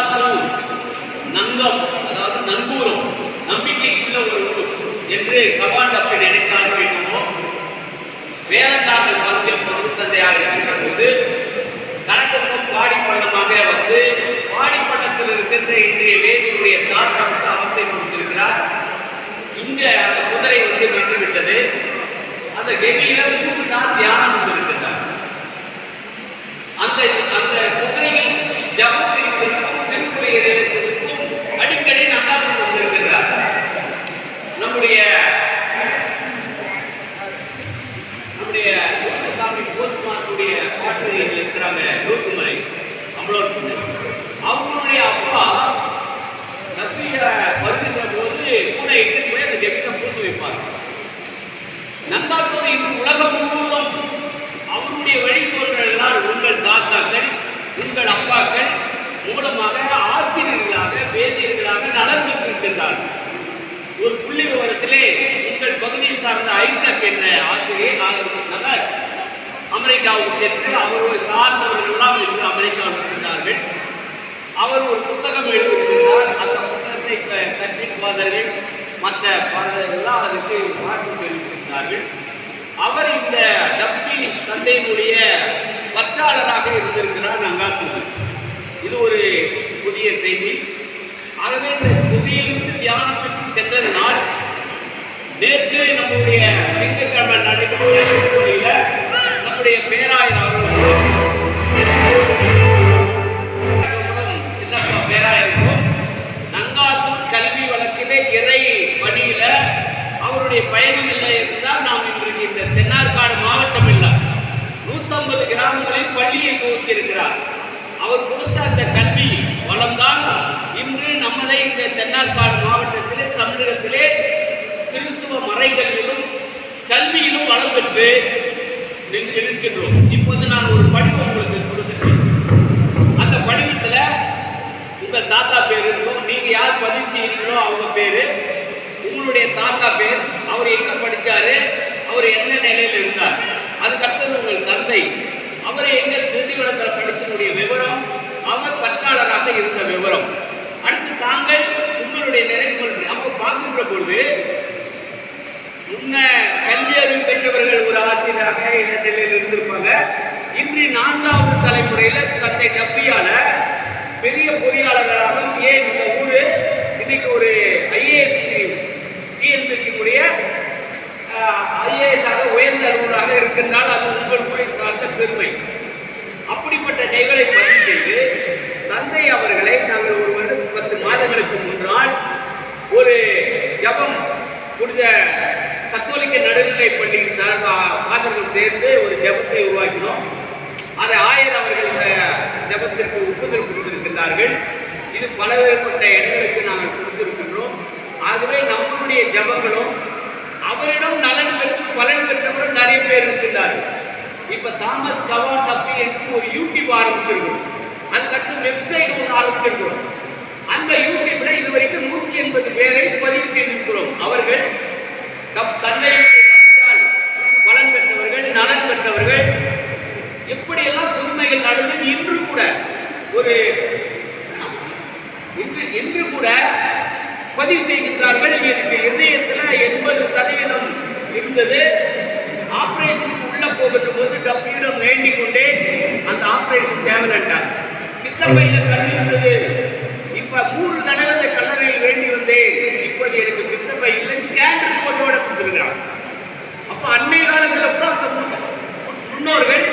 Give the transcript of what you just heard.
நங்காத்தூர், நங்கம் அதாவது நங்கூரம், நம்பிக்கைக்குள்ள ஒரு ஊர் என்று கவான் டப்பை நினைத்தாலும் என்னமோ வேலந்தாங்கல் பகுதியில் பசு தந்தையாக இருக்கின்ற போது கணக்கமும் பாடிப்பள்ளமாக வந்து பாடிப்பள்ளத்தில் இருக்கின்ற இன்றைய வேதியுடைய தாத்தாவுக்கு அவத்தை கொடுத்திருக்கிறார். இங்க அந்த குதிரை வந்து நின்றுவிட்டது. அந்த கெமியில 3 நாள் தியானம் வந்திருக்கிறார். அந்த அந்த குதிரையில் ஜபம் செய்வதற்கும் திருக்குறளை எழுதுவதற்கும் அடிக்கடி நங்காத்தூர் வந்திருக்கிறார். நம்முடைய சாமி போஸ்ட் மாஸ்டருடைய பாட்டு இருக்கிறாங்க நூற்றுமலை அமலோர், அவங்களுடைய அப்பா நபிய வருகின்ற போது கூட இட்டு போய் அந்த ஜெபித்தை பூச வைப்பார். நங்காத்தூர் இன்று உலகம் முழுவதும் அவருடைய வழித்தோன்றல்களால் உங்கள் தாத்தாக்கள் உங்கள் அப்பாக்கள் மூலமாக ஆசிரியர்களாக வேதியர்களாக நலன் பெற்றிருக்கின்றார்கள். ஒரு புள்ளி விவரத்திலே உங்கள் பகுதியை சார்ந்த ஐசக் என்ற ஆசிரியர் அமெரிக்காவுக்கு சென்று அவரை சார்ந்தவர்கள் எல்லாம் இன்று அமெரிக்காவில் இருக்கின்றார்கள். அவர் ஒரு புத்தகம் எழுதியிருக்கிறார். அந்த புத்தகத்தை கட்சிக் பாதர்கள் மற்ற பாதர்கள்லாம் அதுக்கு மாற்று தெரிவித்திருக்கிறார்கள். அவர் இந்த டப்பி தந்தையினுடைய பற்றாளராக இருந்திருக்கிறார் நங்காத்தூர். இது ஒரு புதிய செய்தி. ஆகவே இந்த புகையிலிருந்து தியானம் பெற்று சென்றதனால் நேற்று நம்முடைய திங்கட்கிழமை நடைபெற்ற நம்முடைய பேராயர் அவர்களும் சின்னப்பா பேராயருக்கும் நங்காத்தூர் கல்வி வழக்கிலே இறை பணியில அவருடைய பயணம் இல்லை என்றால் நாம் இன்றைக்கு இந்த தென்னார்காடு மாவட்டம் இல்லை 150 கிராமங்களில் பள்ளியை துவக்கி இருக்கிறார். அவர் கொடுத்த அந்த கல்வி வளம்தான் இன்று நம்மளை இந்த தென்னார்காடு மாவட்டத்திலே தமிழகத்திலே கிறிஸ்துவ மறைகளிலும் கல்வியிலும் வளம் பெற்று இருக்கின்றோம். இப்போது நான் ஒரு படிவம் உங்களுக்கு கொடுத்துட்டேன். அந்த படிவத்தில் உங்கள் தாத்தா பேர் இருக்கும், நீங்கள் யார் பதிவு செய்கிறீங்களோ அவங்க பேர், உங்களுடைய தாத்தா பேர், அவர் எங்கே படித்தார், அவர் என்ன நிலையில் இருந்தார், அதுக்கடுத்தது உங்கள் தந்தை அவரை எங்கே திருதிவளத்தில் படித்தனுடைய விவரம், அவர் பற்றாளராக இருந்த விவரம், அடுத்து தாங்கள் உங்களுடைய நிலைமை அப்போ பார்க்கின்ற பொழுது முன்ன கல்வி அறிவு பெற்றவர்கள் ஒரு ஆசிரியராக இடைநிலையில் இருந்திருப்பாங்க. இன்று 4வது தலைமுறையில் தந்தை டப்பியால பெரிய பொறியாளர்களாக ஏன் இந்த ஊர் இன்னைக்கு ஒரு ஐஏஎஸ் டிஎன்பிசியுடைய ஐஏஎஸ் உயர்ந்த அலுவலராக இருக்கின்றால் அது உங்கள் ஊரை சார்ந்த பெருமை. அப்படிப்பட்ட நிகழ்வை பதிவு செய்து தந்தை அவர்களை நாங்கள் ஒரு வருடம் 10 மாதங்களுக்கு முன்னால் ஒரு ஜபம் புனித கத்தோலிக்க நடுநிலை பள்ளியின் சார்பாளர்கள் சேர்ந்து ஒரு ஜபத்தை உருவாக்கினோம். அதை ஆயர் அவர்கள் இந்த ஜபத்திற்கு ஒப்புதல் கொடுத்திருக்கின்றார்கள். இது பலவேறுபட்ட இடங்களுக்கு நாங்கள் கொடுத்திருக்கின்றோம். ஆகவே நம்மளுடைய ஜபங்களும் அவரிடம் நலன் பெற்று பலன் பெற்றவர்கள் நிறைய பேர் இருக்கின்றார்கள். இப்போ தாமஸ் கவான் டப்பி என்று ஒரு யூடியூப் ஆரம்பிச்சிருக்கிறோம். அதுக்கடுத்து வெப்சைட் ஒன்று ஆரம்பிச்சிருக்கிறோம். அந்த யூடியூப்ல இதுவரைக்கும் 180 பேரை பதிவு செய்திருக்கிறோம். அவர்கள் தந்தை பலன் பெற்றவர்கள் நலன் பெற்றவர்கள் எப்படியெல்லாம் புதுமைகள் நடந்து இன்று கூட இன்று கூட பதிவு செய்கின்றார்கள். எனக்கு இதயத்தில் 80% இருந்தது. ஆபரேஷனுக்கு உள்ள போகின்ற போது டப்பியிடம் வேண்டிக் கொண்டே அந்த ஆபரேஷன் தேவையில்லைட்டார். பித்தப்பையில கல் இருந்தது. இப்ப 3 தடவை அந்த கல்லறையில் வேண்டி வந்தேன். இப்போது எனக்கு பித்தப்பை இல்லை, ஸ்கேன் ரிப்போர்ட்டோட கொடுத்துருக்கிறாங்க. அப்போ அன்னைய காலத்தில் கூட அந்த முன்னோர்கள்